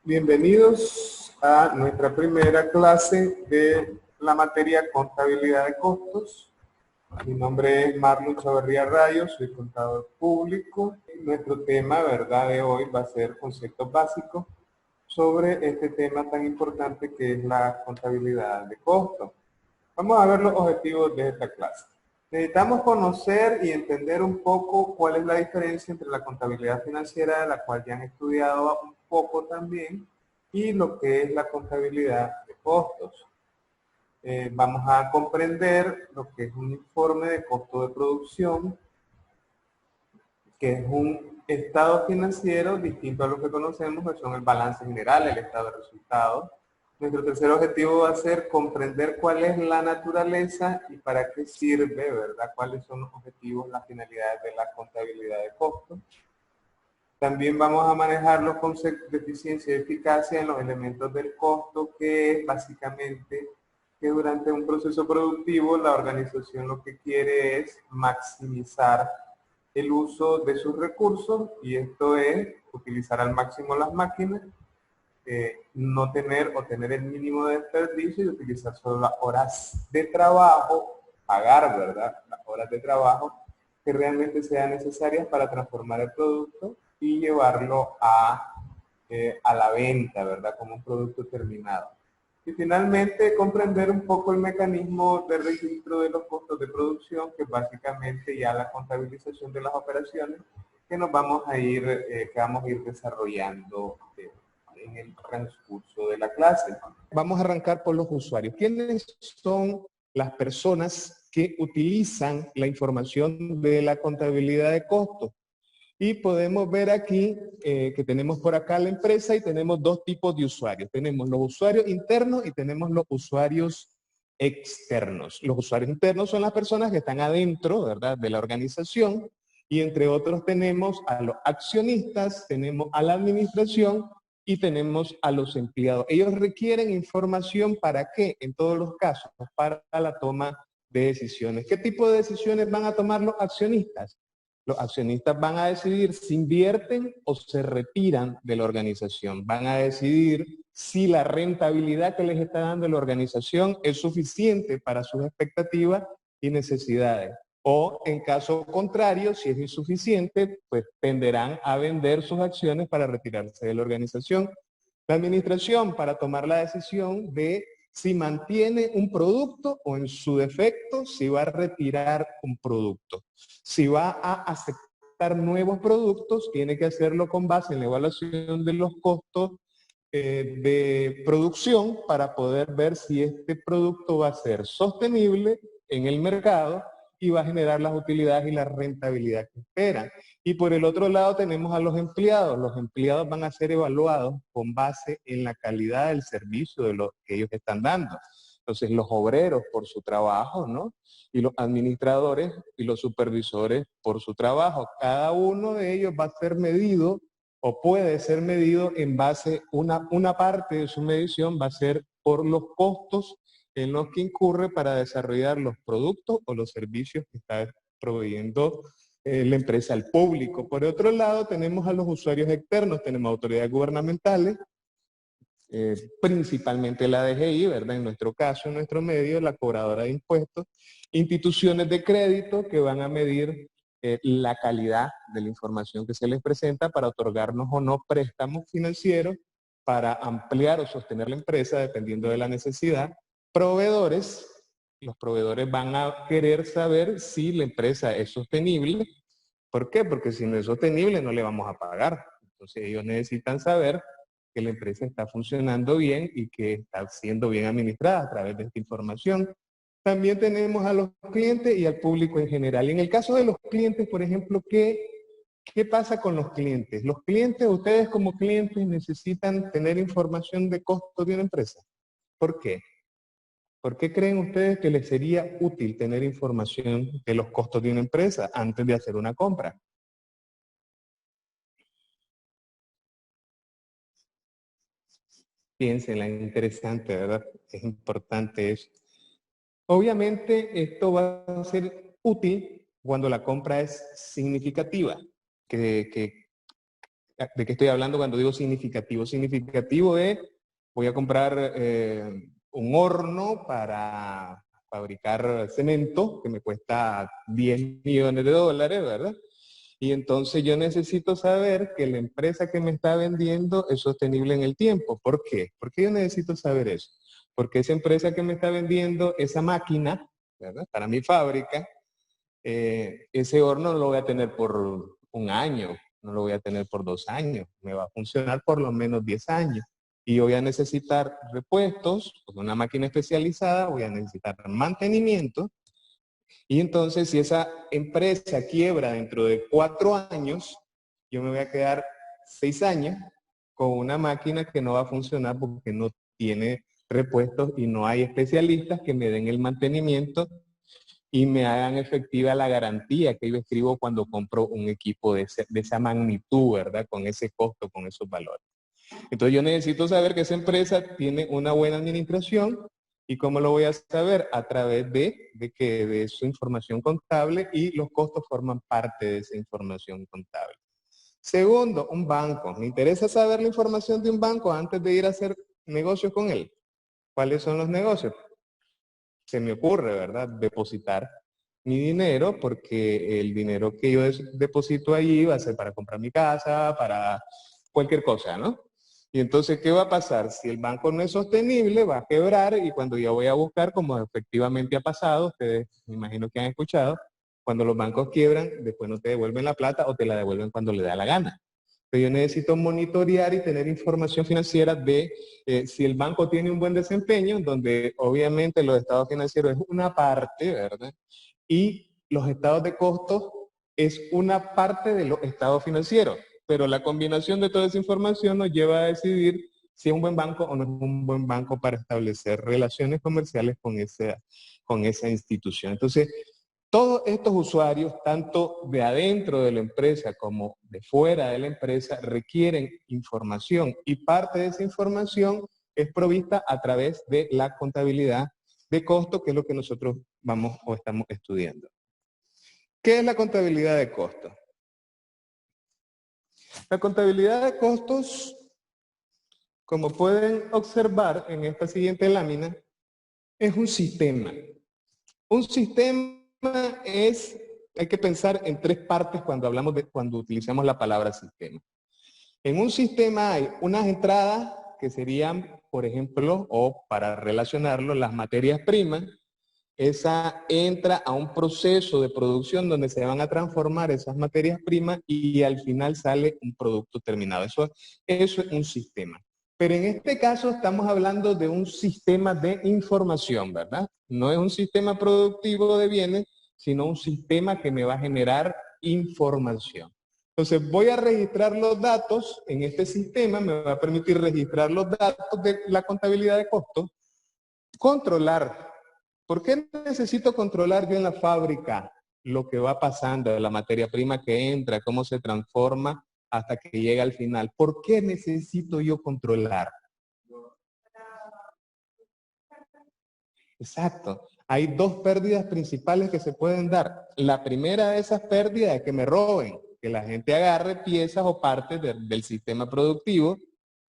Bienvenidos a nuestra primera clase de la materia Contabilidad de Costos. Mi nombre es Marlon Chavarría Rayo, soy contador público. Nuestro tema, ¿verdad?, de hoy va a ser conceptos básicos sobre este tema tan importante que es la contabilidad de costos. Vamos a ver los objetivos de esta clase. Necesitamos conocer y entender un poco cuál es la diferencia entre la contabilidad financiera, de la cual ya han estudiado un poco también, y lo que es la contabilidad de costos. Vamos a comprender lo que es un informe de costo de producción, que es un estado financiero distinto a lo que conocemos, que son el balance general, el estado de resultados. Nuestro tercer objetivo va a ser comprender cuál es la naturaleza y para qué sirve, ¿verdad? Cuáles son los objetivos, las finalidades de la contabilidad de costos. También vamos a manejar los conceptos de eficiencia y eficacia en los elementos del costo, que es básicamente que durante un proceso productivo la organización lo que quiere es maximizar el uso de sus recursos, y esto es utilizar al máximo las máquinas, no tener o tener el mínimo de desperdicio y utilizar solo las horas de trabajo, pagar, ¿verdad?, las horas de trabajo que realmente sean necesarias para transformar el producto y llevarlo a la venta, ¿verdad?, como un producto terminado. Y finalmente, comprender un poco el mecanismo de registro de los costos de producción, que básicamente ya la contabilización de las operaciones que nos vamos a ir, desarrollando en el transcurso de la clase. Vamos a arrancar por los usuarios. ¿Quiénes son las personas que utilizan la información de la contabilidad de costos? Y podemos ver aquí que tenemos por acá la empresa y tenemos dos tipos de usuarios. Tenemos los usuarios internos y tenemos los usuarios externos. Los usuarios internos son las personas que están adentro, ¿verdad?, de la organización, y entre otros tenemos a los accionistas, tenemos a la administración y tenemos a los empleados. Ellos requieren información ¿para qué? En todos los casos, para la toma de decisiones. ¿Qué tipo de decisiones van a tomar los accionistas? Los accionistas van a decidir si invierten o se retiran de la organización. Van a decidir si la rentabilidad que les está dando la organización es suficiente para sus expectativas y necesidades. O en caso contrario, si es insuficiente, pues tenderán a vender sus acciones para retirarse de la organización. La administración, para tomar la decisión de si mantiene un producto o en su defecto, si va a retirar un producto. Si va a aceptar nuevos productos, tiene que hacerlo con base en la evaluación de los costos de producción para poder ver si este producto va a ser sostenible en el mercado y va a generar las utilidades y la rentabilidad que esperan. Y por el otro lado tenemos a los empleados. Los empleados van a ser evaluados con base en la calidad del servicio de lo que ellos están dando. Entonces los obreros por su trabajo, ¿no?, y los administradores y los supervisores por su trabajo. Cada uno de ellos va a ser medido o puede ser medido en base, una parte de su medición va a ser por los costos en los que incurre para desarrollar los productos o los servicios que está proveyendo la empresa al público. Por otro lado, tenemos a los usuarios externos, tenemos autoridades gubernamentales, principalmente la DGI, ¿verdad? En nuestro caso, en nuestro medio, la cobradora de impuestos, instituciones de crédito que van a medir la calidad de la información que se les presenta para otorgarnos o no préstamos financieros para ampliar o sostener la empresa dependiendo de la necesidad. Proveedores, los proveedores van a querer saber si la empresa es sostenible. ¿Por qué? Porque si no es sostenible no le vamos a pagar. Entonces ellos necesitan saber que la empresa está funcionando bien y que está siendo bien administrada a través de esta información. También tenemos a los clientes y al público en general. Y en el caso de los clientes, por ejemplo, ¿qué pasa con los clientes? Los clientes, ustedes como clientes necesitan tener información de costos de una empresa. ¿Por qué? ¿Por qué creen ustedes que les sería útil tener información de los costos de una empresa antes de hacer una compra? Piénsenla, es interesante, ¿verdad? Es importante eso. Obviamente esto va a ser útil cuando la compra es significativa, que ¿De qué estoy hablando cuando digo significativo? Significativo es, voy a comprar un horno para fabricar cemento que me cuesta 10 millones de dólares, ¿verdad? Y entonces yo necesito saber que la empresa que me está vendiendo es sostenible en el tiempo. ¿Por qué? ¿Por qué yo necesito saber eso? Porque esa empresa que me está vendiendo esa máquina, ¿verdad? Para mi fábrica, ese horno no lo voy a tener por un año, no lo voy a tener por 2 años, me va a funcionar por lo menos 10 años. Y yo voy a necesitar repuestos, con una máquina especializada, voy a necesitar mantenimiento. Y entonces, si esa empresa quiebra dentro de 4 años, yo me voy a quedar 6 años con una máquina que no va a funcionar porque no tiene repuestos y no hay especialistas que me den el mantenimiento y me hagan efectiva la garantía que yo escribo cuando compro un equipo de esa magnitud, ¿verdad? Con ese costo, con esos valores. Entonces yo necesito saber que esa empresa tiene una buena administración. ¿Y cómo lo voy a saber? A través de su información contable, y los costos forman parte de esa información contable. Segundo, un banco. Me interesa saber la información de un banco antes de ir a hacer negocios con él. ¿Cuáles son los negocios? Se me ocurre, ¿verdad? Depositar mi dinero, porque el dinero que yo deposito allí va a ser para comprar mi casa, para cualquier cosa, ¿no? Y entonces, ¿qué va a pasar? Si el banco no es sostenible, va a quebrar, y cuando yo voy a buscar, como efectivamente ha pasado, ustedes me imagino que han escuchado, cuando los bancos quiebran, después no te devuelven la plata o te la devuelven cuando le da la gana. Pero yo necesito monitorear y tener información financiera de si el banco tiene un buen desempeño, donde obviamente los estados financieros es una parte, ¿verdad? Y los estados de costos es una parte de los estados financieros. Pero la combinación de toda esa información nos lleva a decidir si es un buen banco o no es un buen banco para establecer relaciones comerciales con esa institución. Entonces, todos estos usuarios, tanto de adentro de la empresa como de fuera de la empresa, requieren información, y parte de esa información es provista a través de la contabilidad de costo, que es lo que nosotros vamos o estamos estudiando. ¿Qué es la contabilidad de costos? La contabilidad de costos, como pueden observar en esta siguiente lámina, es un sistema. Un sistema hay que pensar en 3 partes cuando utilizamos la palabra sistema. En un sistema hay unas entradas que serían, por ejemplo, o para relacionarlo, las materias primas. Esa entra a un proceso de producción donde se van a transformar esas materias primas y al final sale un producto terminado. Eso es un sistema. Pero en este caso estamos hablando de un sistema de información, ¿verdad? No es un sistema productivo de bienes, sino un sistema que me va a generar información. Entonces voy a registrar los datos en este sistema, me va a permitir registrar los datos de la contabilidad de costos, controlar. ¿Por qué necesito controlar yo en la fábrica lo que va pasando, la materia prima que entra, cómo se transforma hasta que llega al final? ¿Por qué necesito yo controlar? Exacto. Hay 2 pérdidas principales que se pueden dar. La primera de esas pérdidas es que me roben, que la gente agarre piezas o partes del sistema productivo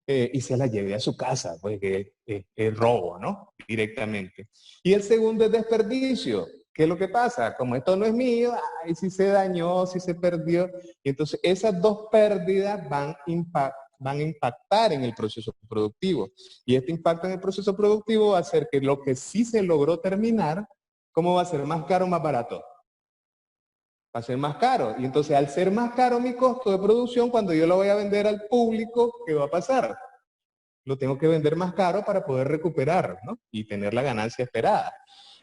y se las lleve a su casa, porque es robo, ¿no? Directamente. Y el segundo es desperdicio. ¿Qué es lo que pasa? Como esto no es mío, ay, si se dañó, si se perdió. Y entonces esas 2 pérdidas van a impactar en el proceso productivo. Y este impacto en el proceso productivo va a hacer que lo que sí se logró terminar, ¿cómo va a ser? ¿Más caro o más barato? Va a ser más caro. Y entonces, al ser más caro mi costo de producción, cuando yo lo voy a vender al público, ¿qué va a pasar? Lo tengo que vender más caro para poder recuperar, ¿no? Y tener la ganancia esperada.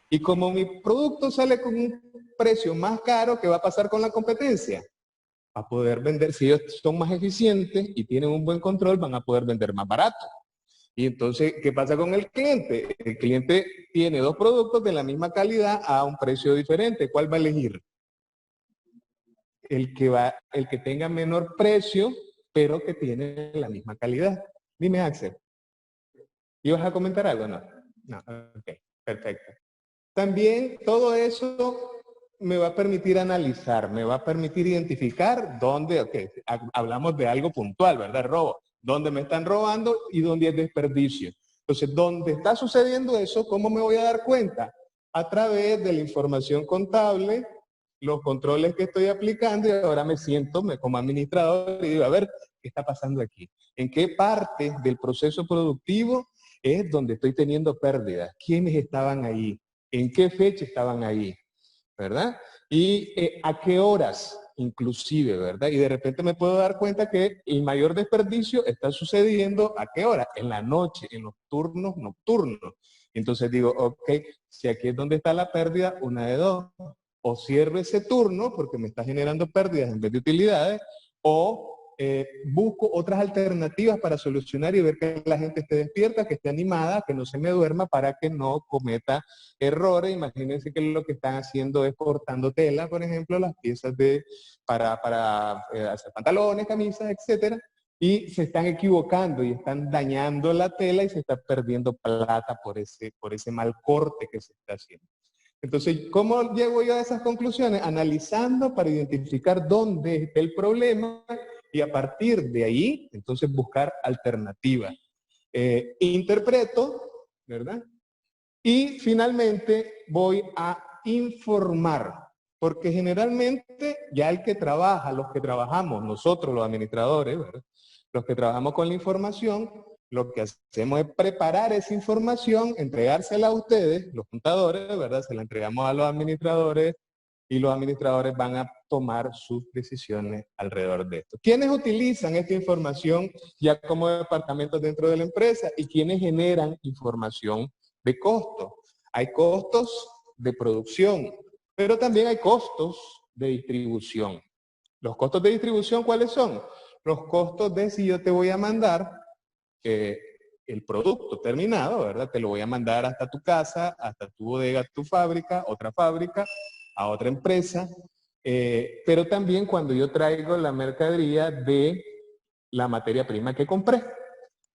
Y como mi producto sale con un precio más caro, ¿qué va a pasar con la competencia? A poder vender, si ellos son más eficientes y tienen un buen control, van a poder vender más barato. Y entonces, ¿qué pasa con el cliente? El cliente tiene 2 productos de la misma calidad a un precio diferente. ¿Cuál va a elegir? El que tenga menor precio, pero que tiene la misma calidad. Dime, Axel. ¿Ibas a comentar algo? No. No, ok, perfecto. También todo eso me va a permitir analizar, me va a permitir identificar dónde, hablamos de algo puntual, ¿verdad? Robo, dónde me están robando y dónde es desperdicio. Entonces, ¿dónde está sucediendo eso? ¿Cómo me voy a dar cuenta? A través de la información contable, los controles que estoy aplicando, y ahora me siento como administrador y digo, a ver, ¿qué está pasando aquí? ¿En qué parte del proceso productivo es donde estoy teniendo pérdidas? ¿Quiénes estaban ahí? ¿En qué fecha estaban ahí? ¿Verdad? Y a qué horas inclusive, ¿verdad? Y de repente me puedo dar cuenta que el mayor desperdicio está sucediendo ¿a qué hora? En la noche, en los turnos nocturnos. Entonces digo, ok, si aquí es donde está la pérdida, una de dos. O cierro ese turno porque me está generando pérdidas en vez de utilidades, o busco otras alternativas para solucionar y ver que la gente esté despierta, que esté animada, que no se me duerma para que no cometa errores. Imagínense que lo que están haciendo es cortando tela, por ejemplo, las piezas para hacer pantalones, camisas, etcétera, y se están equivocando y están dañando la tela y se está perdiendo plata por ese mal corte que se está haciendo. Entonces, ¿cómo llego yo a esas conclusiones? Analizando para identificar dónde está el problema y a partir de ahí, entonces buscar alternativas. Interpreto, ¿verdad? Y finalmente voy a informar, porque generalmente ya el que trabaja, los que trabajamos, nosotros los administradores, ¿verdad? Los que trabajamos con la información, lo que hacemos es preparar esa información, entregársela a ustedes, los contadores, ¿verdad? Se la entregamos a los administradores y los administradores van a tomar sus decisiones alrededor de esto. ¿Quiénes utilizan esta información ya como departamentos dentro de la empresa y quiénes generan información de costo? Hay costos de producción, pero también hay costos de distribución. ¿Los costos de distribución cuáles son? Los costos de si yo te voy a mandar el producto terminado, ¿verdad? Te lo voy a mandar hasta tu casa, hasta tu bodega, tu fábrica, otra fábrica, a otra empresa, pero también cuando yo traigo la mercadería de la materia prima que compré.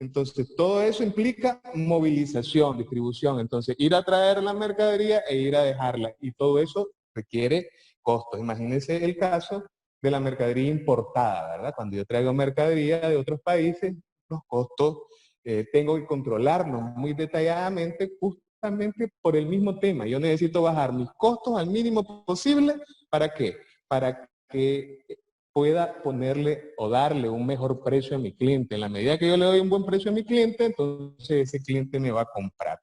Entonces, todo eso implica movilización, distribución. Entonces, ir a traer la mercadería e ir a dejarla. Y todo eso requiere costos. Imagínense el caso de la mercadería importada, ¿verdad? Cuando yo traigo mercadería de otros países, los costos tengo que controlarlos muy detalladamente justamente por el mismo tema. Yo necesito bajar mis costos al mínimo posible. ¿Para qué? Para que pueda ponerle o darle un mejor precio a mi cliente. En la medida que yo le doy un buen precio a mi cliente, entonces ese cliente me va a comprar.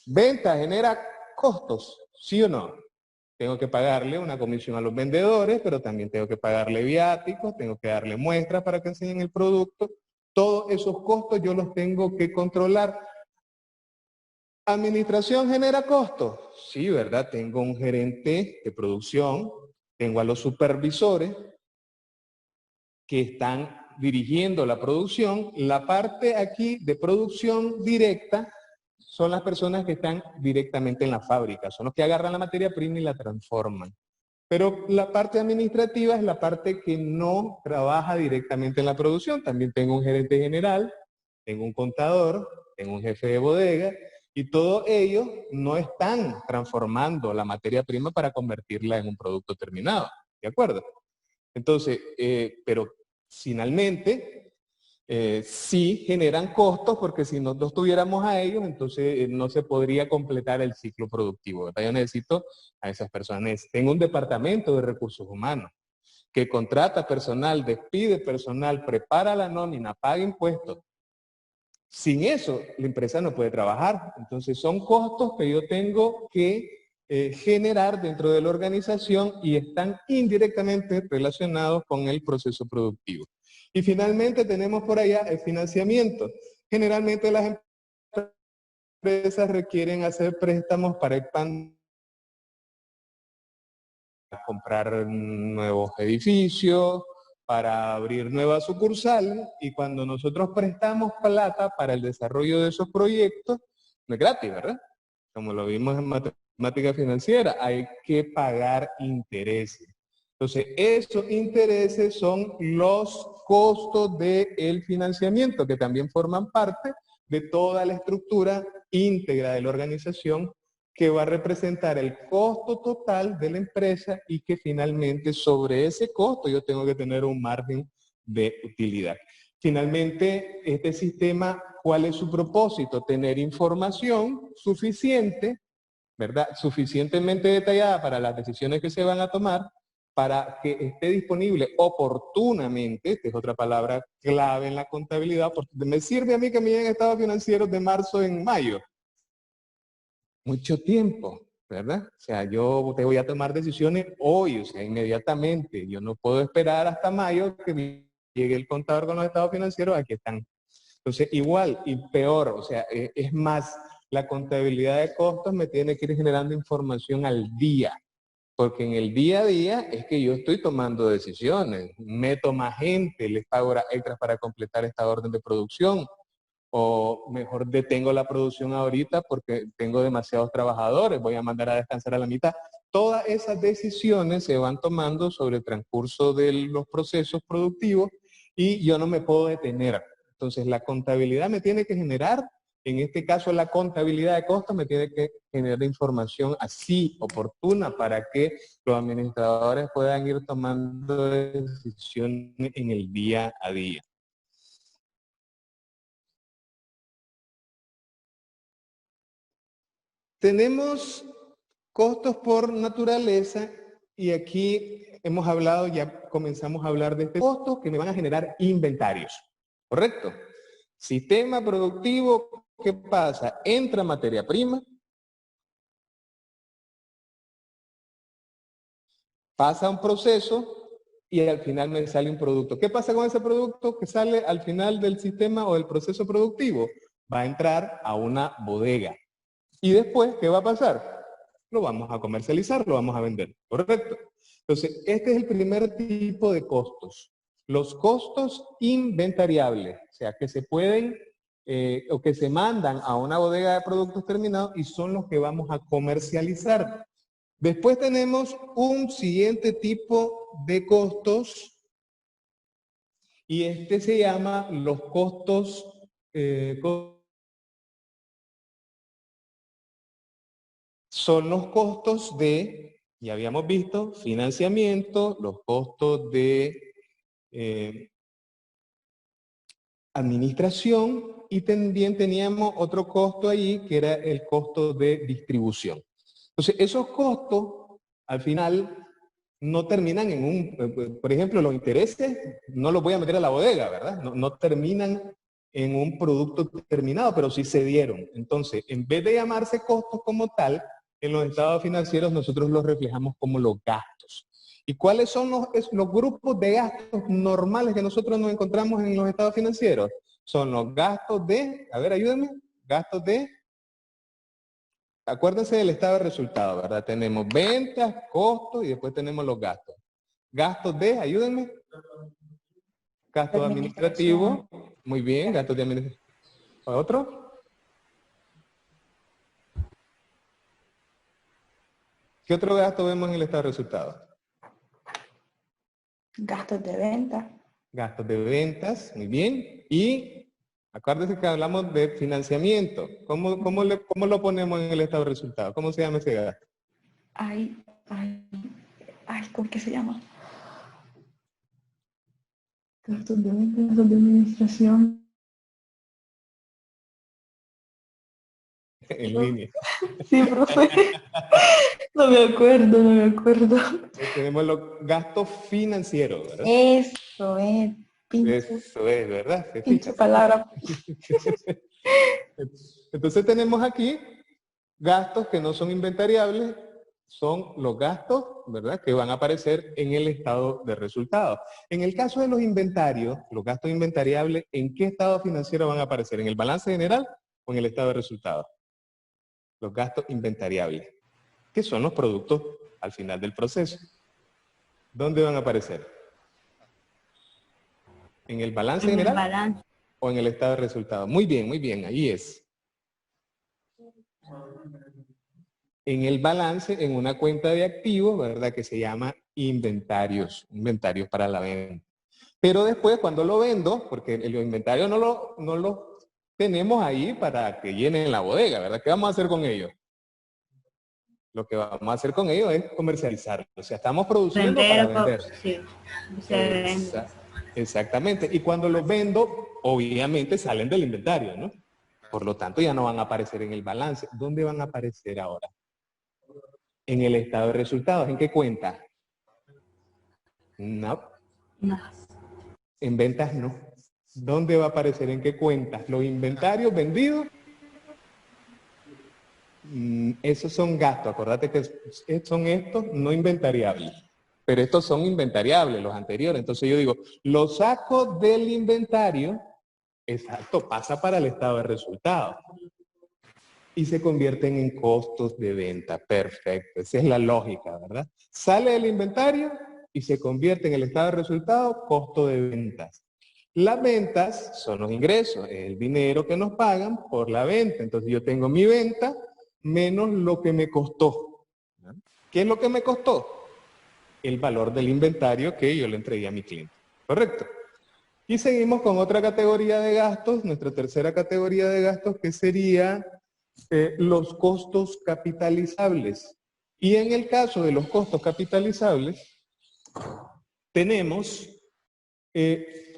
Venta genera costos, ¿sí o no? Tengo que pagarle una comisión a los vendedores, pero también tengo que pagarle viáticos, tengo que darle muestras para que enseñen el producto. Todos esos costos yo los tengo que controlar. ¿Administración genera costos? Sí, ¿verdad? Tengo un gerente de producción, tengo a los supervisores que están dirigiendo la producción. La parte aquí de producción directa son las personas que están directamente en la fábrica, son los que agarran la materia prima y la transforman. Pero la parte administrativa es la parte que no trabaja directamente en la producción. También tengo un gerente general, tengo un contador, tengo un jefe de bodega, y todos ellos no están transformando la materia prima para convertirla en un producto terminado. ¿De acuerdo? Entonces, pero finalmente sí generan costos porque si no tuviéramos a ellos, entonces no se podría completar el ciclo productivo, ¿verdad? Yo necesito a esas personas. Tengo un departamento de recursos humanos que contrata personal, despide personal, prepara la nómina, paga impuestos. Sin eso, la empresa no puede trabajar. Entonces, son costos que yo tengo que generar dentro de la organización y están indirectamente relacionados con el proceso productivo. Y finalmente tenemos por allá el financiamiento. Generalmente las empresas requieren hacer préstamos para expandir, comprar nuevos edificios, para abrir nuevas sucursales, y cuando nosotros prestamos plata para el desarrollo de esos proyectos, no es gratis, ¿verdad? Como lo vimos en matemática financiera, hay que pagar intereses. Entonces, esos intereses son los costos del financiamiento, que también forman parte de toda la estructura íntegra de la organización que va a representar el costo total de la empresa y que finalmente sobre ese costo yo tengo que tener un margen de utilidad. Finalmente, este sistema, ¿cuál es su propósito? Tener información suficiente, ¿verdad? Suficientemente detallada para las decisiones que se van a tomar, para que esté disponible oportunamente, esta es otra palabra clave en la contabilidad, porque me sirve a mí que me lleguen estados financieros de marzo en mayo. Mucho tiempo, ¿verdad? O sea, yo te voy a tomar decisiones hoy, o sea, inmediatamente. Yo no puedo esperar hasta mayo que me llegue el contador con los estados financieros, aquí están. Entonces, igual y peor, o sea, es más, la contabilidad de costos me tiene que ir generando información al día, porque en el día a día es que yo estoy tomando decisiones, meto más gente, les pago horas extras para completar esta orden de producción, o mejor detengo la producción ahorita porque tengo demasiados trabajadores, voy a mandar a descansar a la mitad. Todas esas decisiones se van tomando sobre el transcurso de los procesos productivos y yo no me puedo detener. Entonces la contabilidad me tiene que generar, en este caso la contabilidad de costos me tiene que generar información así oportuna para que los administradores puedan ir tomando decisiones en el día a día. Tenemos costos por naturaleza y aquí hemos hablado, ya comenzamos a hablar de este costos que me van a generar inventarios, ¿correcto? Sistema productivo, ¿qué pasa? Entra materia prima, pasa un proceso y al final me sale un producto. ¿Qué pasa con ese producto que sale al final del sistema o del proceso productivo? Va a entrar a una bodega. Y después, ¿qué va a pasar? Lo vamos a comercializar, lo vamos a vender, ¿correcto? Entonces, este es el primer tipo de costos. Los costos inventariables, o sea, que se pueden o que se mandan a una bodega de productos terminados y son los que vamos a comercializar. Después tenemos un siguiente tipo de costos y este se llama los costos son los costos de, ya habíamos visto, financiamiento, los costos de administración y también teníamos otro costo ahí que era el costo de distribución. Entonces, esos costos al final no terminan en un, por ejemplo, los intereses no los voy a meter a la bodega, ¿verdad? No terminan en un producto terminado, pero sí se dieron. Entonces, en vez de llamarse costos como tal, en los estados financieros nosotros los reflejamos como los gastos. ¿Y cuáles son los grupos de gastos normales que nosotros nos encontramos en los estados financieros? Son los gastos de, a ver, ayúdenme, gastos de, acuérdense del estado de resultados, ¿verdad? Tenemos ventas, costos y después tenemos los gastos. Gastos de, ayúdenme. Gastos administrativos, muy bien, gastos de administración. ¿Otro? ¿Qué otro gasto vemos en el estado de resultados? Gastos de venta. Gastos de ventas, muy bien. Y acuérdense que hablamos de financiamiento. ¿Cómo lo ponemos en el estado de resultados? ¿Cómo se llama ese gasto? Ay, ¿cómo que se llama? Gastos de venta, gastos de administración. En línea. Sí, profe. No me acuerdo. Tenemos los gastos financieros, ¿verdad? Eso es. Eso es, ¿verdad? ¿Se Pinche fija? palabra. Entonces tenemos aquí gastos que no son inventariables, son los gastos, ¿verdad?, que van a aparecer en el estado de resultados. En el caso de los inventarios, los gastos inventariables, ¿en qué estado financiero van a aparecer? ¿En el balance general o en el estado de resultados? Los gastos inventariables, que son los productos al final del proceso. ¿Dónde van a aparecer? ¿En el balance general? En el balance. ¿O en el estado de resultados? Muy bien, ahí es. En el balance, en una cuenta de activos, ¿verdad?, que se llama inventarios para la venta. Pero después, cuando lo vendo, porque el inventario no lo tenemos ahí para que llenen la bodega, ¿verdad? ¿Qué vamos a hacer con ellos? Lo que vamos a hacer con ello es comercializarlo. O sea, estamos produciendo para vender. Sí, exactamente. Y cuando los vendo, obviamente salen del inventario, ¿no? Por lo tanto, ya no van a aparecer en el balance. ¿Dónde van a aparecer ahora? En el estado de resultados. ¿En qué cuenta? No. En ventas no. ¿Dónde va a aparecer? ¿En qué cuentas? Los inventarios vendidos, esos son gastos. Acordate que son estos no inventariables. Pero estos son inventariables, los anteriores. Entonces yo digo, los saco del inventario, exacto, pasa para el estado de resultados. Y se convierten en costos de venta. Perfecto. Esa es la lógica, ¿verdad? Sale del inventario y se convierte en el estado de resultados, costo de ventas. Las ventas son los ingresos, es el dinero que nos pagan por la venta. Entonces yo tengo mi venta menos lo que me costó. ¿Qué es lo que me costó? El valor del inventario que yo le entregué a mi cliente. ¿Correcto? Y seguimos con otra categoría de gastos, nuestra tercera categoría de gastos, que sería los costos capitalizables. Y en el caso de los costos capitalizables, tenemos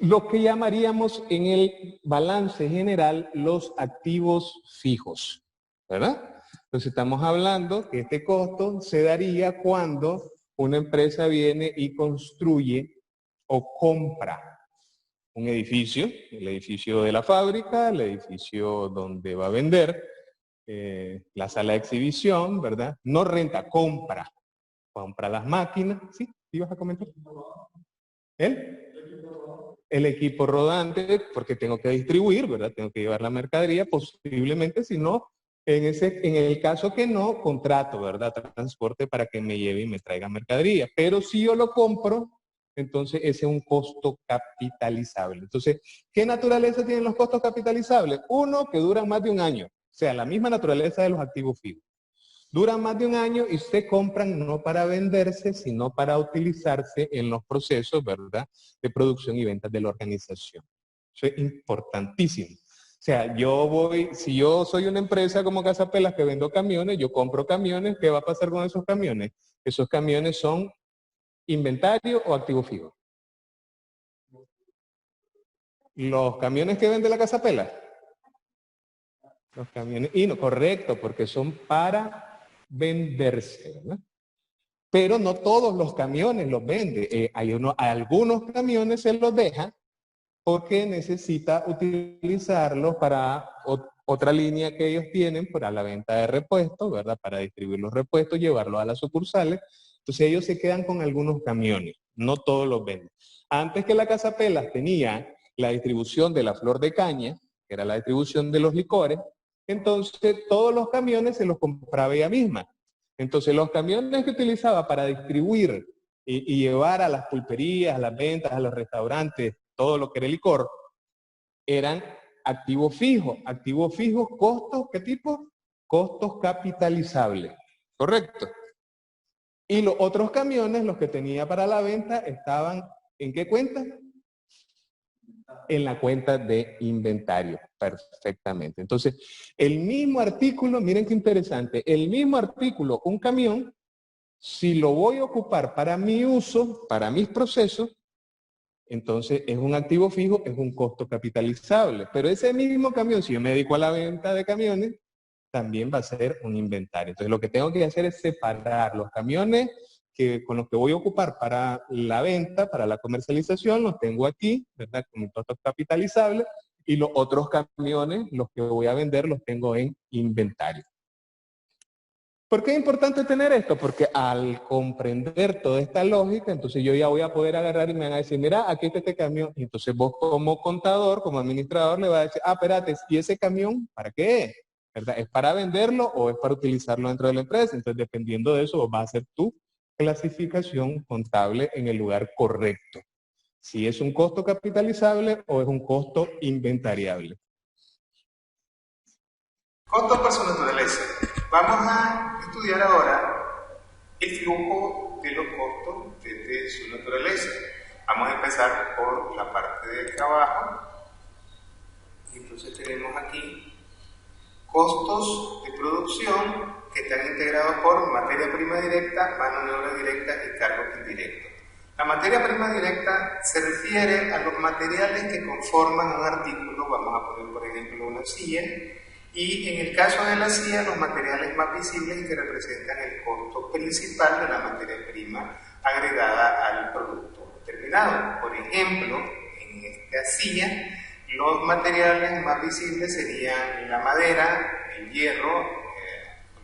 lo que llamaríamos en el balance general los activos fijos, ¿verdad? Entonces estamos hablando que este costo se daría cuando una empresa viene y construye o compra un edificio, el edificio de la fábrica, el edificio donde va a vender, la sala de exhibición, ¿verdad? No renta, compra. Compra las máquinas. ¿Sí? ¿Ibas a comentar? ¿Él? El equipo rodante, porque tengo que distribuir, ¿verdad? Tengo que llevar la mercadería, posiblemente, si no, en el caso que no, contrato, ¿verdad? Transporte para que me lleve y me traiga mercadería. Pero si yo lo compro, entonces ese es un costo capitalizable. Entonces, ¿qué naturaleza tienen los costos capitalizables? Uno, que duran más de un año. O sea, la misma naturaleza de los activos fijos. Duran más de un año y se compran no para venderse, sino para utilizarse en los procesos, ¿verdad?, de producción y ventas de la organización. Eso es importantísimo. O sea, si yo soy una empresa como Casapelas que vendo camiones, yo compro camiones, ¿qué va a pasar con esos camiones? Esos camiones son inventario o activo fijo. Los camiones que vende la Casapelas. Los camiones, y no, correcto, porque son para venderse, ¿verdad? Pero no todos los camiones los vende. Algunos camiones se los deja porque necesita utilizarlos para otra línea que ellos tienen para la venta de repuestos, ¿verdad? Para distribuir los repuestos, llevarlos a las sucursales. Entonces ellos se quedan con algunos camiones, no todos los venden. Antes que la Casapelas tenía la distribución de la flor de caña, que era la distribución de los licores, entonces todos los camiones se los compraba ella misma. Entonces los camiones que utilizaba para distribuir y llevar a las pulperías, a las ventas, a los restaurantes, todo lo que era licor, eran activos fijos. Activos fijos, costos, ¿qué tipo? Costos capitalizables. ¿Correcto? Y los otros camiones, los que tenía para la venta, estaban ¿en qué cuenta? En la cuenta de inventario, perfectamente. Entonces, el mismo artículo, miren qué interesante, el mismo artículo, un camión, si lo voy a ocupar para mi uso, para mis procesos, entonces es un activo fijo, es un costo capitalizable. Pero ese mismo camión, si yo me dedico a la venta de camiones, también va a ser un inventario. Entonces lo que tengo que hacer es separar los camiones con los que voy a ocupar para la venta, para la comercialización, los tengo aquí, ¿verdad? Con un costo capitalizable, y los otros camiones, los que voy a vender, los tengo en inventario. ¿Por qué es importante tener esto? Porque al comprender toda esta lógica, entonces yo ya voy a poder agarrar y me van a decir, mira, aquí está este camión. Y entonces vos como contador, como administrador, le vas a decir, espérate, ¿y ese camión para qué es? ¿Verdad? ¿Es para venderlo o es para utilizarlo dentro de la empresa? Entonces, dependiendo de eso, vos vas a hacer tu clasificación contable en el lugar correcto. Si es un costo capitalizable o es un costo inventariable. Costos por su naturaleza. Vamos a estudiar ahora el flujo de los costos desde su naturaleza. Vamos a empezar por la parte de acá abajo. Entonces tenemos aquí costos de producción que están integrados por materia prima directa, mano de obra directa y cargos indirectos. La materia prima directa se refiere a los materiales que conforman un artículo, vamos a poner por ejemplo una silla, y en el caso de la silla los materiales más visibles y que representan el costo principal de la materia prima agregada al producto terminado. Por ejemplo, en esta silla los materiales más visibles serían la madera, el hierro,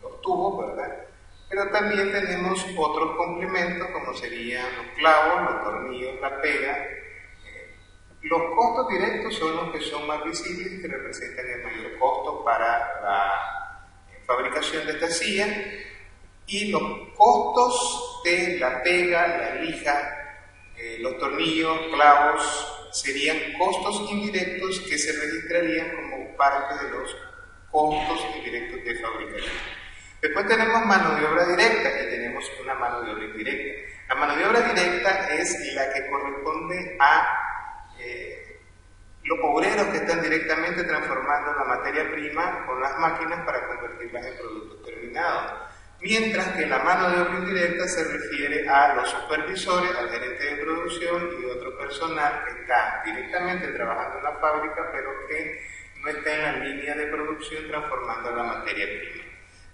los tubos, ¿verdad? Pero también tenemos otros complementos como serían los clavos, los tornillos, la pega. Los costos directos son los que son más visibles y que representan el mayor costo para la fabricación de esta silla. Y los costos de la pega, la lija, los tornillos, clavos, serían costos indirectos que se registrarían como parte de los costos indirectos de fabricación. Después tenemos mano de obra directa y tenemos una mano de obra indirecta. La mano de obra directa es la que corresponde a los obreros que están directamente transformando la materia prima con las máquinas para convertirlas en productos terminados. Mientras que la mano de obra indirecta se refiere a los supervisores, al gerente de producción y otro personal que está directamente trabajando en la fábrica pero que no está en la línea de producción transformando la materia prima.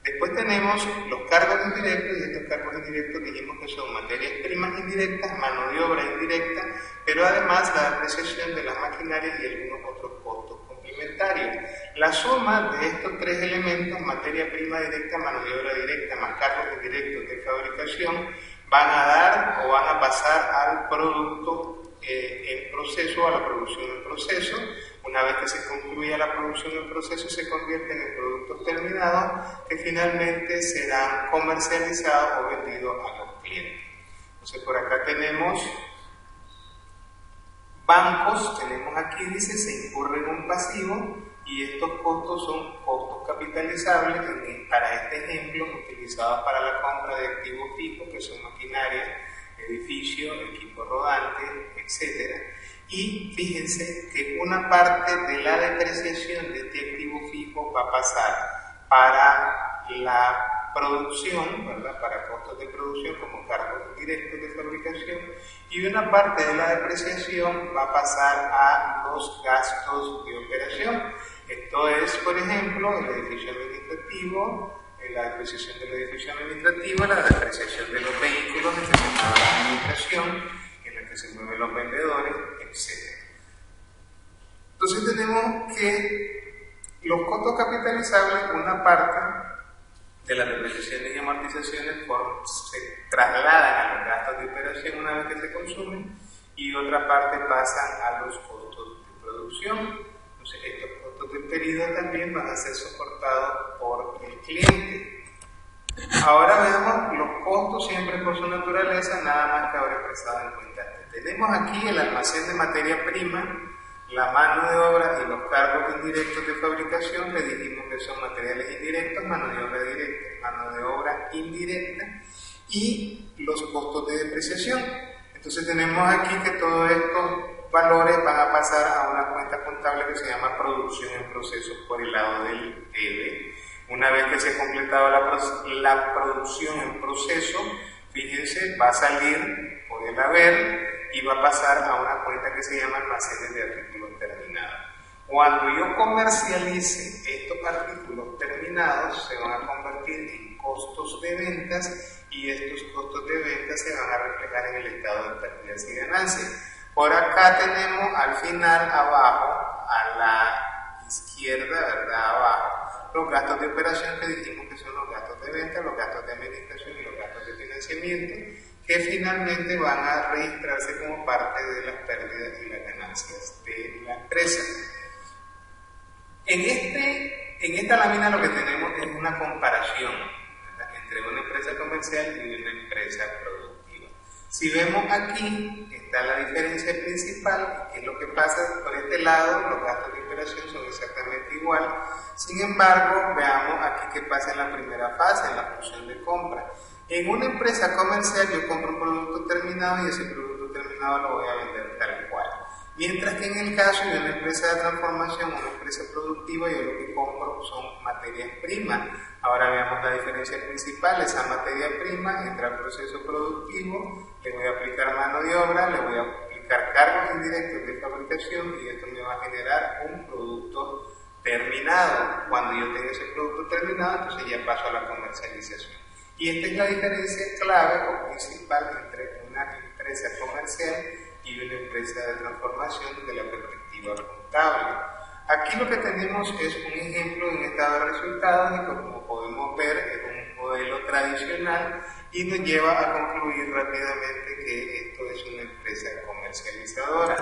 Después tenemos los cargos indirectos, y estos cargos indirectos dijimos que son materias primas indirectas, mano de obra indirecta, pero además la depreciación de las maquinarias y algunos otros costos complementarios. La suma de estos tres elementos, materia prima directa, mano de obra directa, más cargos indirectos de fabricación, van a dar o van a pasar al producto en proceso, a la producción en proceso. Una vez que se concluya la producción en proceso, se convierten en productos terminados que finalmente serán comercializados o vendidos a los clientes. Entonces, por acá tenemos bancos, tenemos aquí, dice, se incurre en un pasivo y estos costos son costos capitalizables para este ejemplo utilizados para la compra de activos fijos, que son maquinaria, edificio, equipo rodante, etc. Y fíjense que una parte de la depreciación de este activo fijo va a pasar para la producción, ¿verdad? Para costos de producción como cargos directos de fabricación, y una parte de la depreciación va a pasar a los gastos de operación. Esto es, por ejemplo, el edificio administrativo, la depreciación del edificio administrativo, la depreciación de los vehículos en la administración, en la que se mueven los vendedores, etc. Entonces tenemos que los costos capitalizables, una parte de las depreciaciones y amortizaciones se trasladan a los gastos de operación una vez que se consumen y otra parte pasan a los costos de producción. Entonces estos costos del periodo también van a ser soportados por el cliente. Ahora veamos los costos siempre por su naturaleza, nada más que ahora expresado en cuenta. Tenemos aquí el almacén de materia prima, la mano de obra y los cargos indirectos de fabricación, que dijimos que son materiales indirectos, mano de obra directa, mano de obra indirecta, y los costos de depreciación. Entonces tenemos aquí que todos estos valores van a pasar a una cuenta contable que se llama producción en proceso por el lado del debe. Una vez que se ha completado la producción en proceso, fíjense, va a salir por el haber y va a pasar a una cuenta que se llama almacenes de artículos terminados. Cuando yo comercialice estos artículos terminados, se van a convertir en costos de ventas y estos costos de ventas se van a reflejar en el estado de pérdidas y ganancias. Por acá tenemos al final, abajo, a la izquierda, ¿verdad? Abajo, los gastos de operación que dijimos que son los gastos de venta, los gastos de administración y los gastos de financiamiento, que finalmente van a registrarse como parte de las pérdidas y las ganancias de la empresa. En esta lámina lo que tenemos es una comparación, ¿verdad?, entre una empresa comercial y una empresa productiva. Si vemos aquí, está la diferencia principal, que es lo que pasa por este lado, los gastos de operación son exactamente igual. Sin embargo, veamos aquí qué pasa en la primera fase, en la función de compra. En una empresa comercial yo compro un producto terminado y ese producto terminado lo voy a vender tal cual. Mientras que en el caso de una empresa de transformación, una empresa productiva, yo lo que compro son materias primas. Ahora veamos la diferencia principal. Esa materia prima entra al proceso productivo, le voy a aplicar mano de obra, le voy a aplicar cargos indirectos de fabricación y esto me va a generar un producto terminado. Cuando yo tenga ese producto terminado, entonces ya paso a la comercialización. Y esta es la diferencia clave o principal entre una empresa comercial y una empresa de transformación desde la perspectiva contable. Aquí lo que tenemos es un ejemplo de un estado de resultados y como podemos ver es un modelo tradicional y nos lleva a concluir rápidamente que esto es una empresa comercializadora.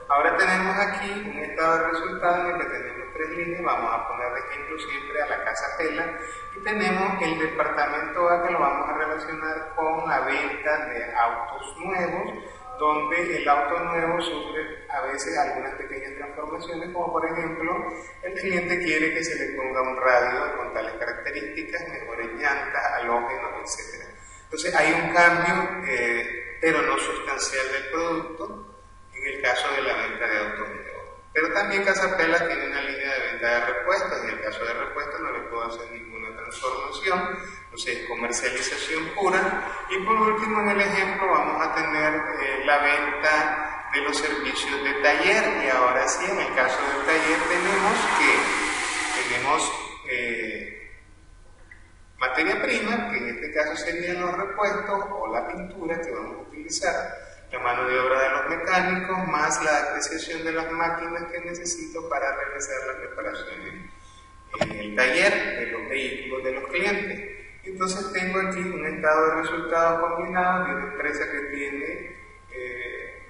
Ahora tenemos aquí un estado de resultados en el que tenemos tres líneas, vamos a poner de ejemplo siempre a la casa Pela y tenemos el departamento A que lo vamos a relacionar con la venta de autos nuevos, donde el auto nuevo sufre a veces algunas pequeñas transformaciones, como por ejemplo, el cliente quiere que se le ponga un radio con tales características, mejores llantas, halógenos, etc. Entonces hay un cambio, pero no sustancial del producto, en el caso de la venta de autos nuevos. Pero también Casa Pela tiene una línea de venta de repuestos, en el caso de repuestos no le puedo hacer ninguna transformación, entonces es comercialización pura. Y por último en el ejemplo vamos a tener la venta de los servicios de taller, y ahora sí, en el caso del taller tenemos materia prima, que en este caso serían los repuestos o la pintura que vamos a utilizar, la mano de obra de los mecánicos, más la apreciación de las máquinas que necesito para realizar las reparaciones en el taller de los vehículos de los clientes. Entonces tengo aquí un estado de resultados combinado de una empresa que tiene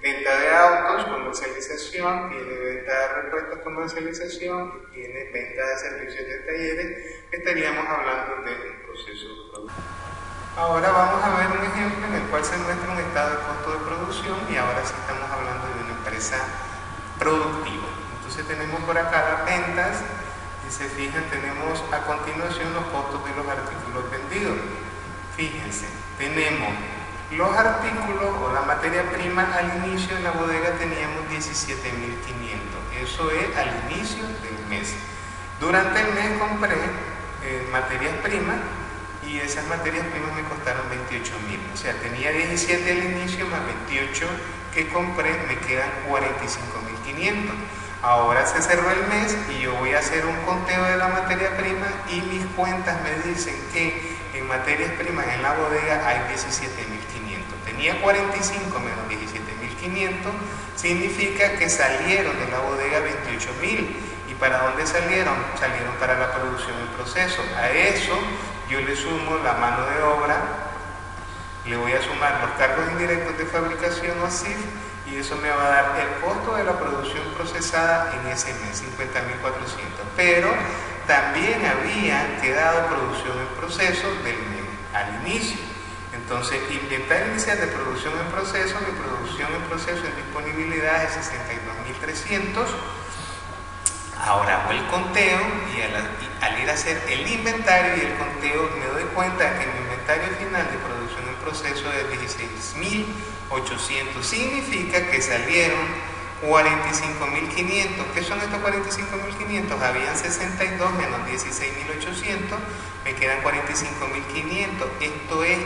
venta de autos, comercialización, tiene venta de repuestos, comercialización, y tiene venta de servicios de talleres. Estaríamos hablando de un proceso productivo. Ahora vamos a ver un ejemplo en el cual se muestra un estado de costo de producción y ahora sí estamos hablando de una empresa productiva. Entonces tenemos por acá las ventas y se fijan, tenemos a continuación los costos de los artículos vendidos. Fíjense, tenemos los artículos o la materia prima. Al inicio en la bodega teníamos 17.500, eso es al inicio del mes. Durante el mes compré materias primas y esas materias primas me costaron 28.000, o sea, tenía 17 al inicio más 28 que compré, me quedan 45.500. Ahora se cerró el mes y yo voy a hacer un conteo de la materia prima y mis cuentas me dicen que en materias primas en la bodega hay 17.500. Tenía 45 menos 17.500, significa que salieron de la bodega 28.000. ¿Y para dónde salieron? Salieron para la producción y proceso. A eso yo le sumo la mano de obra, le voy a sumar los cargos indirectos de fabricación o CIF, y eso me va a dar el costo de la producción procesada en ese mes, 50.400. Pero también había quedado producción en proceso del mes al inicio. Entonces, inventario inicial de producción en proceso, mi producción en proceso en disponibilidad es 62.300. Ahora hago el conteo y al ir a hacer el inventario y el conteo me doy cuenta que mi inventario final de producción en proceso es 16.800. Significa que salieron 45.500. ¿Qué son estos 45.500? Habían 62 menos 16.800, me quedan 45.500. Esto es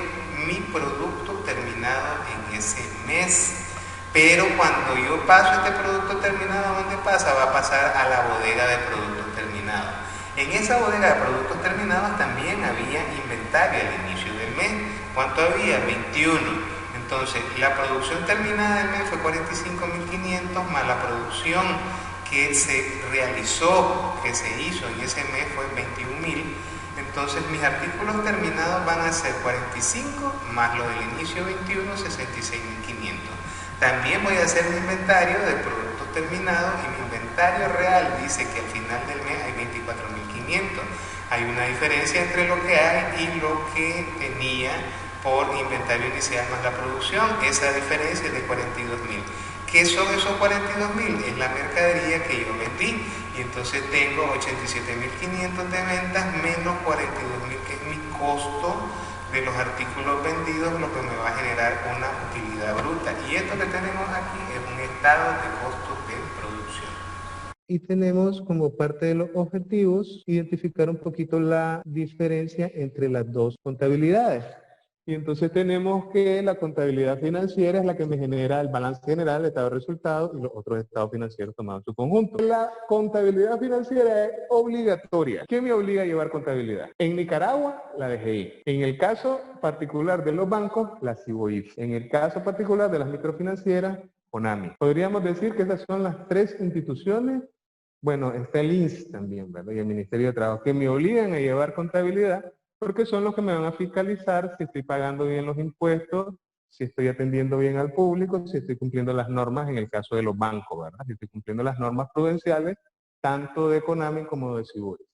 mi producto terminado en ese mes. Pero cuando yo paso este producto terminado, ¿a dónde pasa? Va a pasar a la bodega de productos terminados. En esa bodega de productos terminados también había inventario al inicio del mes. ¿Cuánto había? 21. Entonces, la producción terminada del mes fue 45.500 más la producción que se realizó, que se hizo en ese mes fue 21.000. Entonces, mis artículos terminados van a ser 45 más lo del inicio 21, 66.500. También voy a hacer un inventario de productos terminados y mi inventario real dice que al final del mes hay 24.500. Hay una diferencia entre lo que hay y lo que tenía por inventario inicial más la producción. Esa diferencia es de 42.000. ¿Qué son esos 42.000? Es la mercadería que yo vendí. Y entonces tengo 87.500 de ventas menos 42.000, que es mi costo de los artículos vendidos, lo que me va a generar una utilidad bruta. Y esto que tenemos aquí es un estado de costos de producción. Y tenemos como parte de los objetivos identificar un poquito la diferencia entre las dos contabilidades. Y entonces tenemos que la contabilidad financiera es la que me genera el balance general, el estado de resultados y los otros estados financieros tomados en su conjunto. La contabilidad financiera es obligatoria. ¿Quién me obliga a llevar contabilidad? En Nicaragua, la DGI. En el caso particular de los bancos, la CIBOIF. En el caso particular de las microfinancieras, CONAMI. Podríamos decir que esas son las tres instituciones. Bueno, está el INSS también, ¿verdad? Y el Ministerio de Trabajo, que me obligan a llevar contabilidad porque son los que me van a fiscalizar si estoy pagando bien los impuestos, si estoy atendiendo bien al público, si estoy cumpliendo las normas en el caso de los bancos, ¿verdad? Si estoy cumpliendo las normas prudenciales, tanto de CONAMI como de CIBORI.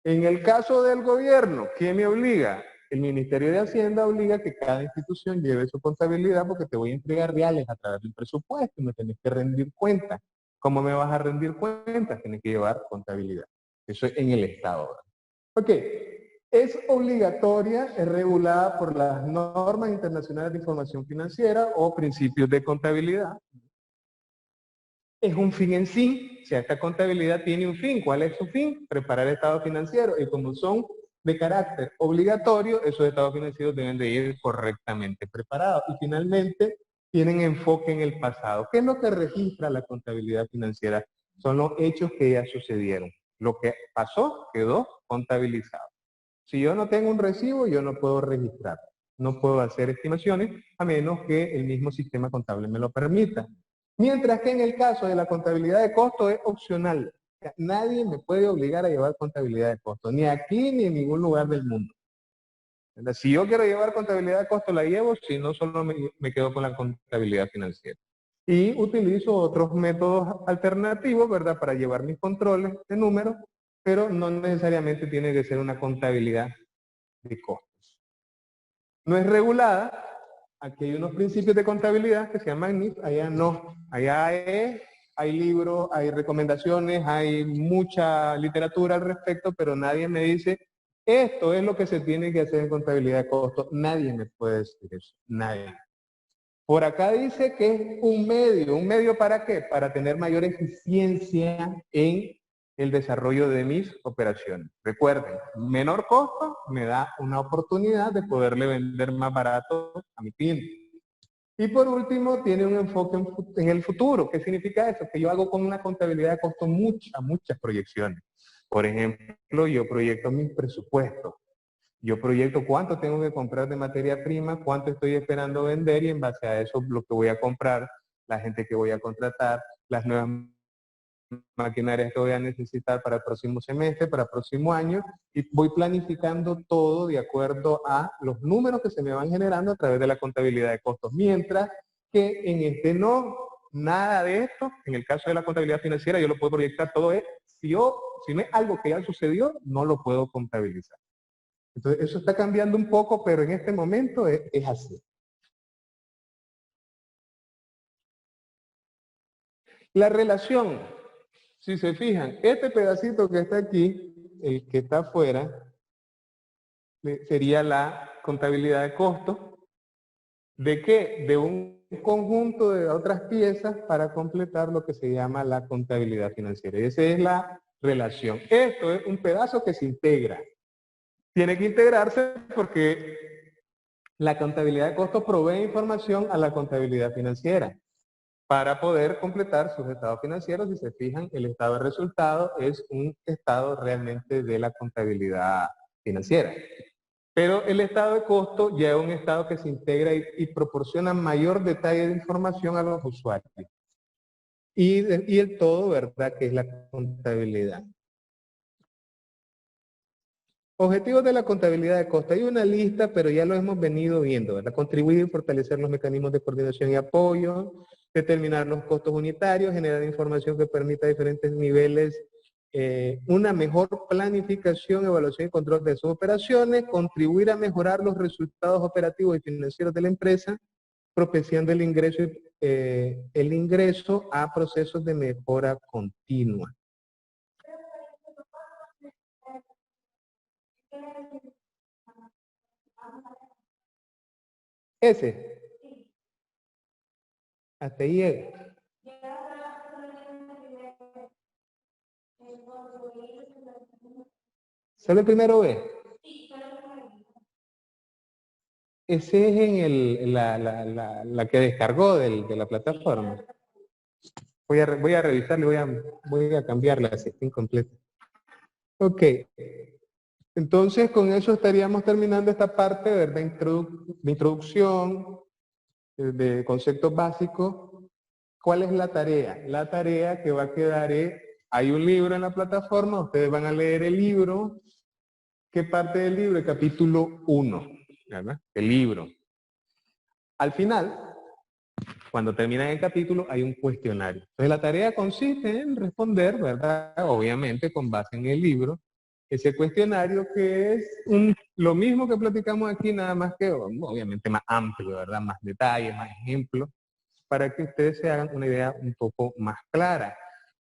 En el caso del gobierno, ¿quién me obliga? El Ministerio de Hacienda obliga a que cada institución lleve su contabilidad porque te voy a entregar reales a través del presupuesto y me tenés que rendir cuentas. ¿Cómo me vas a rendir cuentas? Tienes que llevar contabilidad. Eso es en el Estado, ¿verdad? Ok. Es obligatoria, es regulada por las normas internacionales de información financiera o principios de contabilidad. Es un fin en sí, o sea, esta contabilidad tiene un fin. ¿Cuál es su fin? Preparar el estado financiero. Y como son de carácter obligatorio, esos estados financieros deben de ir correctamente preparados. Y finalmente, tienen enfoque en el pasado. ¿Qué es lo que registra la contabilidad financiera? Son los hechos que ya sucedieron. Lo que pasó quedó contabilizado. Si yo no tengo un recibo, yo no puedo registrar. No puedo hacer estimaciones a menos que el mismo sistema contable me lo permita. Mientras que en el caso de la contabilidad de costo es opcional. O sea, nadie me puede obligar a llevar contabilidad de costo, ni aquí ni en ningún lugar del mundo. Si yo quiero llevar contabilidad de costo, la llevo, si no, solo me quedo con la contabilidad financiera. Y utilizo otros métodos alternativos, ¿verdad?, para llevar mis controles de números, pero no necesariamente tiene que ser una contabilidad de costos. No es regulada. Aquí hay unos principios de contabilidad que se llaman NIF, allá no. Allá hay libros, hay recomendaciones, hay mucha literatura al respecto, pero nadie me dice, esto es lo que se tiene que hacer en contabilidad de costos. Nadie me puede decir eso, nadie. Por acá dice que es un medio ¿para qué? Para tener mayor eficiencia en el desarrollo de mis operaciones. Recuerden, menor costo me da una oportunidad de poderle vender más barato a mi cliente. Y por último, tiene un enfoque en el futuro. ¿Qué significa eso? Que yo hago con una contabilidad de costo muchas proyecciones. Por ejemplo, yo proyecto mis presupuestos. Yo proyecto cuánto tengo que comprar de materia prima, cuánto estoy esperando vender y en base a eso lo que voy a comprar, la gente que voy a contratar, las nuevas maquinarias que voy a necesitar para el próximo semestre, para el próximo año, y voy planificando todo de acuerdo a los números que se me van generando a través de la contabilidad de costos. Mientras que en este no, nada de esto, en el caso de la contabilidad financiera yo lo puedo proyectar, todo es, si no es algo que ya sucedió, no lo puedo contabilizar. Entonces, eso está cambiando un poco, pero en este momento es así. La relación, si se fijan, este pedacito que está aquí, el que está afuera, sería la contabilidad de costos. ¿De qué? De un conjunto de otras piezas para completar lo que se llama la contabilidad financiera. Y esa es la relación. Esto es un pedazo que se integra. Tiene que integrarse porque la contabilidad de costos provee información a la contabilidad financiera para poder completar sus estados financieros. Si se fijan, el estado de resultados es un estado realmente de la contabilidad financiera. Pero el estado de costo ya es un estado que se integra y proporciona mayor detalle de información a los usuarios. Y el todo, ¿verdad?, que es la contabilidad. Objetivos de la contabilidad de costo. Hay una lista, pero ya lo hemos venido viendo, ¿verdad? Contribuir y fortalecer los mecanismos de coordinación y apoyo, determinar los costos unitarios, generar información que permita diferentes niveles, una mejor planificación, evaluación y control de sus operaciones, contribuir a mejorar los resultados operativos y financieros de la empresa, propiciando el ingreso a procesos de mejora continua. Ese. Hasta ahí llega. ¿Solo el primero B? Ese es en la que descargó de la plataforma. Voy a revisarle, voy a cambiarla si está incompleta. Ok. Entonces, con eso estaríamos terminando esta parte, ¿verdad? De introducción, de conceptos básicos. ¿Cuál es la tarea? La tarea que va a quedar es, hay un libro en la plataforma, ustedes van a leer el libro. ¿Qué parte del libro? El capítulo 1, ¿verdad? El libro. Al final, cuando terminan el capítulo, hay un cuestionario. Entonces, la tarea consiste en responder, ¿verdad? Obviamente, con base en el libro, ese cuestionario que es lo mismo que platicamos aquí, nada más que, obviamente, más amplio, ¿verdad? Más detalles, más ejemplos, para que ustedes se hagan una idea un poco más clara.